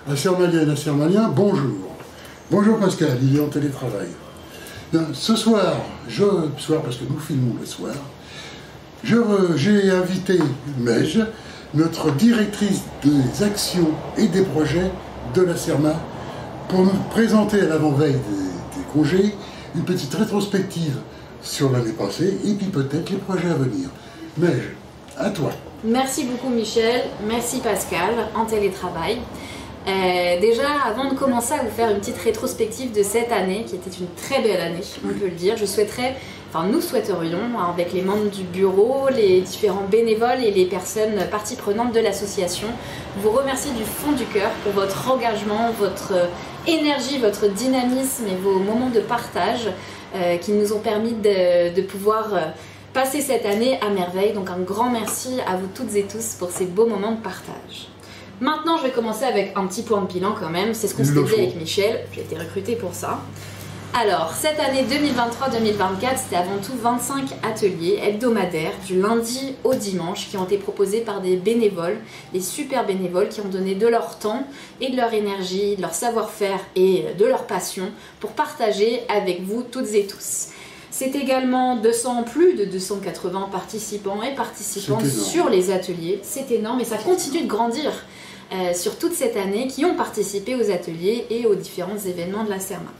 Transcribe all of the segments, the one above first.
Assermaliennes, Assermaliens, bonjour. Bonjour Pascal, il est en télétravail. Bien, ce soir, parce que nous filmons le soir, j'ai invité Mej, notre directrice des actions et des projets de la CERMA, pour nous présenter à l'avant-veille des congés une petite rétrospective sur l'année passée et puis peut-être les projets à venir. Mej, à toi. Merci beaucoup Michel, merci Pascal, en télétravail. Déjà, avant de commencer à vous faire une petite rétrospective de cette année, qui était une très belle année, on peut le dire, nous souhaiterions, avec les membres du bureau, les différents bénévoles et les personnes parties prenantes de l'association, vous remercier du fond du cœur pour votre engagement, votre énergie, votre dynamisme et vos moments de partage qui nous ont permis de pouvoir passer cette année à merveille. Donc un grand merci à vous toutes et tous pour ces beaux moments de partage. Maintenant, je vais commencer avec un petit point de bilan quand même. C'est ce qu'on s'était dit avec Michel. J'ai été recrutée pour ça. Alors, cette année 2023-2024, c'était avant tout 25 ateliers hebdomadaires du lundi au dimanche qui ont été proposés par des bénévoles, des super bénévoles qui ont donné de leur temps et de leur énergie, de leur savoir-faire et de leur passion pour partager avec vous toutes et tous. C'est également plus de 280 participants et participantes sur les ateliers. C'est énorme et ça continue de grandir sur toute cette année qui ont participé aux ateliers et aux différents événements de la CERMA.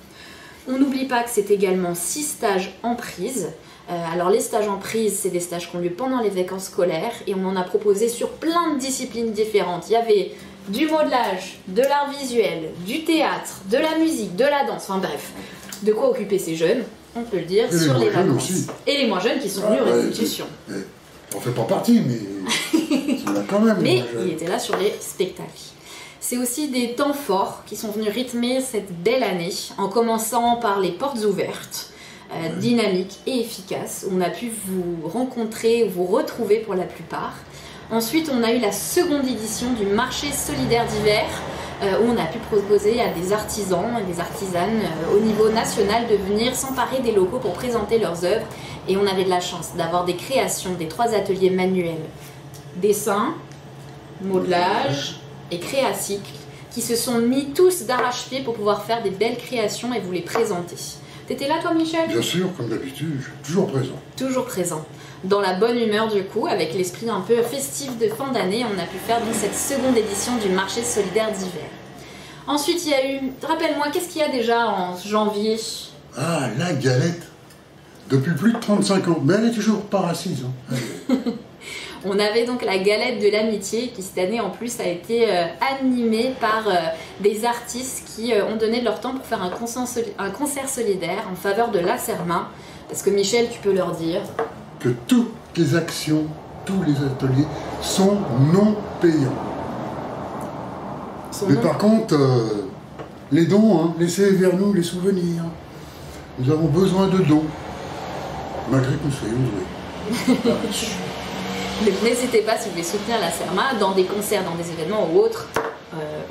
On n'oublie pas que c'est également 6 stages en prise. Alors les stages en prise, c'est des stages qui ont lieu pendant les vacances scolaires et on en a proposé sur plein de disciplines différentes. Il y avait du modelage, de l'art visuel, du théâtre, de la musique, de la danse, enfin bref, de quoi occuper ces jeunes, on peut le dire, et sur les vacances. Aussi. Et les moins jeunes qui sont venus aux répétitions. On ne fait pas partie, mais c'est là quand même. Mais il était là sur les spectacles. C'est aussi des temps forts qui sont venus rythmer cette belle année, en commençant par les portes ouvertes, dynamiques et efficaces, où on a pu vous rencontrer, vous retrouver pour la plupart. Ensuite, on a eu la seconde édition du marché solidaire d'hiver, où on a pu proposer à des artisans et des artisanes au niveau national de venir s'emparer des locaux pour présenter leurs œuvres. Et on avait de la chance d'avoir des créations des 3 ateliers manuels, dessin, modelage et créacycle, qui se sont mis tous d'arrache-pied pour pouvoir faire des belles créations et vous les présenter. T'étais là toi Michel? Bien sûr, comme d'habitude, je suis toujours présent. Toujours présent. Dans la bonne humeur du coup, avec l'esprit un peu festif de fin d'année, on a pu faire donc cette seconde édition du marché solidaire d'hiver. Ensuite, il y a eu, rappelle-moi, qu'est-ce qu'il y a déjà en janvier? Ah, la galette. Depuis plus de 35 ans, mais elle est toujours pas assise. Hein. On avait donc la galette de l'amitié qui cette année en plus a été animée par des artistes qui ont donné de leur temps pour faire un concert solidaire en faveur de la CERMA. Parce que Michel, tu peux leur dire que toutes les actions, tous les ateliers sont non payants. Mais par contre, les dons, hein, laissez vers nous les souvenirs. Nous avons besoin de dons, malgré que nous soyons doués. Donc n'hésitez pas si vous voulez soutenir la CERMA dans des concerts, dans des événements ou autres.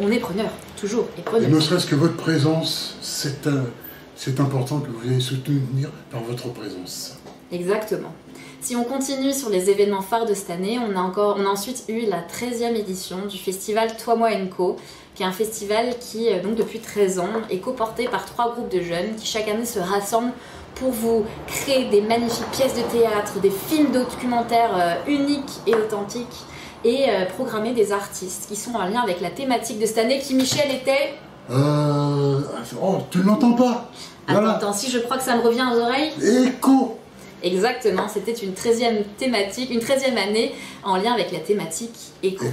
On est preneurs, toujours. Et ne serait-ce que votre présence, c'est important que vous ayez soutenir par votre présence. Exactement. Si on continue sur les événements phares de cette année, on a ensuite eu la 13e édition du festival Toi, Moi & Co, qui est un festival qui, donc depuis 13 ans, est coporté par 3 groupes de jeunes qui chaque année se rassemblent pour vous créer des magnifiques pièces de théâtre, des films documentaires uniques et authentiques et programmer des artistes qui sont en lien avec la thématique de cette année qui, Michel, était... Oh, tu ne l'entends pas. Voilà. Attends, si je crois que ça me revient aux oreilles. Écho. Exactement, c'était une 13e thématique, une 13e année en lien avec la thématique éco.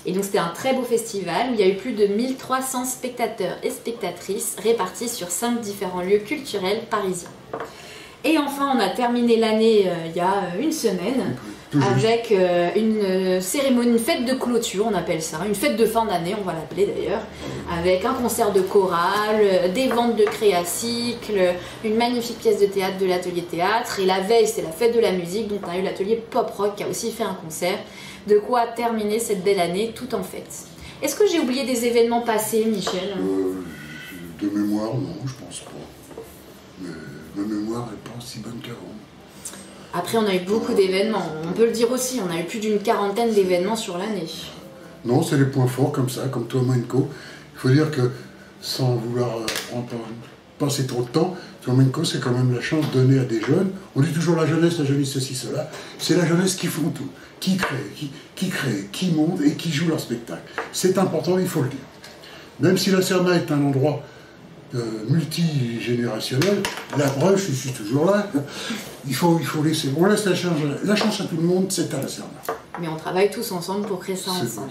Et donc c'était un très beau festival où il y a eu plus de 1300 spectateurs et spectatrices répartis sur 5 différents lieux culturels parisiens. Et enfin, on a terminé l'année il y a une semaine avec une cérémonie, une fête de clôture, on appelle ça, une fête de fin d'année, on va l'appeler d'ailleurs, avec un concert de chorale, des ventes de créacycles, une magnifique pièce de théâtre de l'atelier théâtre, et la veille c'était la fête de la musique, donc on a eu l'atelier pop rock qui a aussi fait un concert, de quoi terminer cette belle année tout en fête. Est-ce que j'ai oublié des événements passés, Michel? De mémoire, non, je pense pas. Mais ma mémoire n'est pas aussi bonne qu'avant. Après, on a eu beaucoup d'événements. On peut le dire aussi, on a eu plus d'une 40aine d'événements sur l'année. Non, c'est les points forts comme ça, comme Toi, Moi & Co. Il faut dire que, sans vouloir passer trop de temps, Flamenco, c'est quand même la chance donnée à des jeunes. On dit toujours la jeunesse, ceci, cela. C'est la jeunesse qui font tout, qui crée, qui monte et qui joue leur spectacle. C'est important, il faut le dire. Même si la Serma est un endroit multigénérationnel, la preuve, je suis toujours là, il faut laisser. On laisse la chance à tout le monde, c'est à la Serma. Mais on travaille tous ensemble pour créer ça ensemble.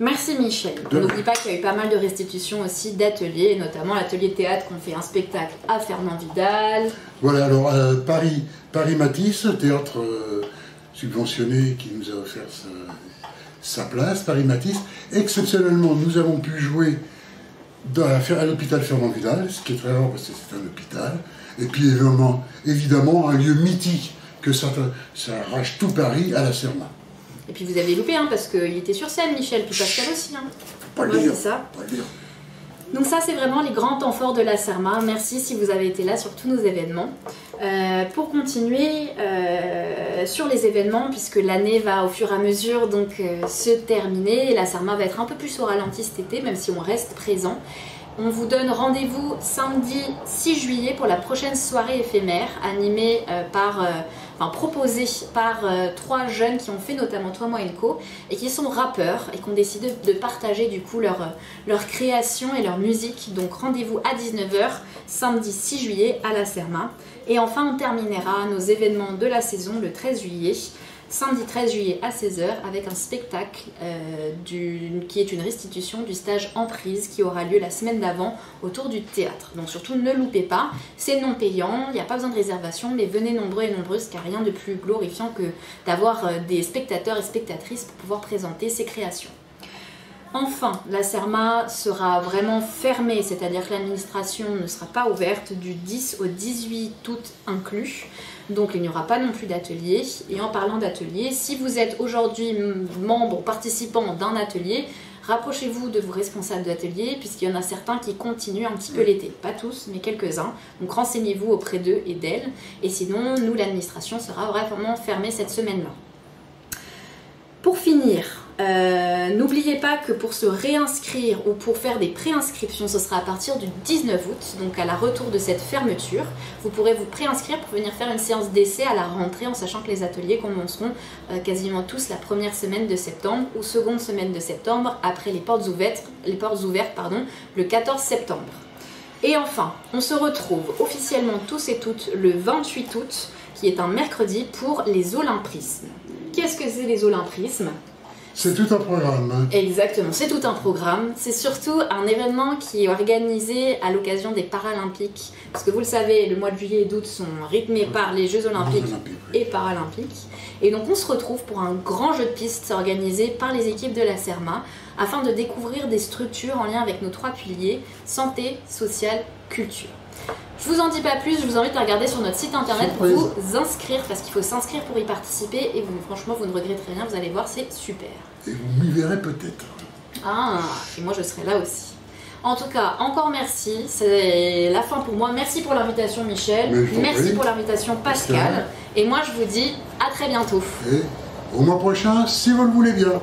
Merci Michel. On n'oublie pas qu'il y a eu pas mal de restitutions aussi d'ateliers, notamment l'atelier théâtre qu'on fait un spectacle à Fernand Vidal. Voilà, alors Paris Matisse, théâtre subventionné qui nous a offert sa place, Paris Matisse. Exceptionnellement, nous avons pu jouer à l'hôpital Fernand Vidal, ce qui est très rare parce que c'est un hôpital. Et puis évidemment un lieu mythique que ça arrache tout Paris à la Serma. Et puis vous avez loupé, hein, parce qu'il était sur scène, Michel, puis Pascal aussi. Hein. Pas le dire, c'est ça. Pas le dire. Donc ça, c'est vraiment les grands temps forts de la Serma. Merci si vous avez été là sur tous nos événements. Pour continuer sur les événements, puisque l'année va au fur et à mesure donc se terminer, la Serma va être un peu plus au ralenti cet été, même si on reste présent. On vous donne rendez-vous samedi 6 juillet pour la prochaine soirée éphémère, animée proposée par 3 jeunes qui ont fait notamment Toi, Moi et Co, et qui sont rappeurs et qui ont décidé de partager du coup leur création et leur musique. Donc rendez-vous à 19 h samedi 6 juillet à la Serma. Et enfin on terminera nos événements de la saison le 13 juillet. Samedi 13 juillet à 16 h avec un spectacle qui est une restitution du stage Emprise qui aura lieu la semaine d'avant autour du théâtre. Donc surtout ne loupez pas, c'est non payant, il n'y a pas besoin de réservation, mais venez nombreux et nombreuses car rien de plus glorifiant que d'avoir des spectateurs et spectatrices pour pouvoir présenter ses créations. Enfin, la Serma sera vraiment fermée, c'est-à-dire que l'administration ne sera pas ouverte du 10 au 18 août inclus. Donc il n'y aura pas non plus d'atelier. Et en parlant d'atelier, si vous êtes aujourd'hui membre ou participant d'un atelier, rapprochez-vous de vos responsables d'atelier puisqu'il y en a certains qui continuent un petit peu l'été. Pas tous, mais quelques-uns. Donc renseignez-vous auprès d'eux et d'elles. Et sinon, nous, l'administration sera vraiment fermée cette semaine-là. Pour finir, n'oubliez pas que pour se réinscrire ou pour faire des préinscriptions, ce sera à partir du 19 août, donc à la retour de cette fermeture. Vous pourrez vous préinscrire pour venir faire une séance d'essai à la rentrée en sachant que les ateliers commenceront quasiment tous la première semaine de septembre ou seconde semaine de septembre après les portes ouvertes le 14 septembre. Et enfin, on se retrouve officiellement tous et toutes le 28 août, qui est un mercredi, pour les Olymprismes. Qu'est-ce que c'est les Olymprismes ? C'est tout un programme. Hein. Exactement, c'est tout un programme. C'est surtout un événement qui est organisé à l'occasion des Paralympiques. Parce que vous le savez, le mois de juillet et d'août sont rythmés par les Jeux Olympiques et Paralympiques. Et donc on se retrouve pour un grand jeu de piste organisé par les équipes de la Serma afin de découvrir des structures en lien avec nos 3 piliers, santé, social, culture. Je vous en dis pas plus, je vous invite à regarder sur notre site internet pour vous inscrire, parce qu'il faut s'inscrire pour y participer et franchement vous ne regretterez rien, vous allez voir, c'est super. Et vous m'y verrez peut-être. Ah, et moi je serai là aussi. En tout cas, encore merci, c'est la fin pour moi. Merci pour l'invitation Michel, merci pour l'invitation Pascal, et moi je vous dis à très bientôt. Et au mois prochain, si vous le voulez bien.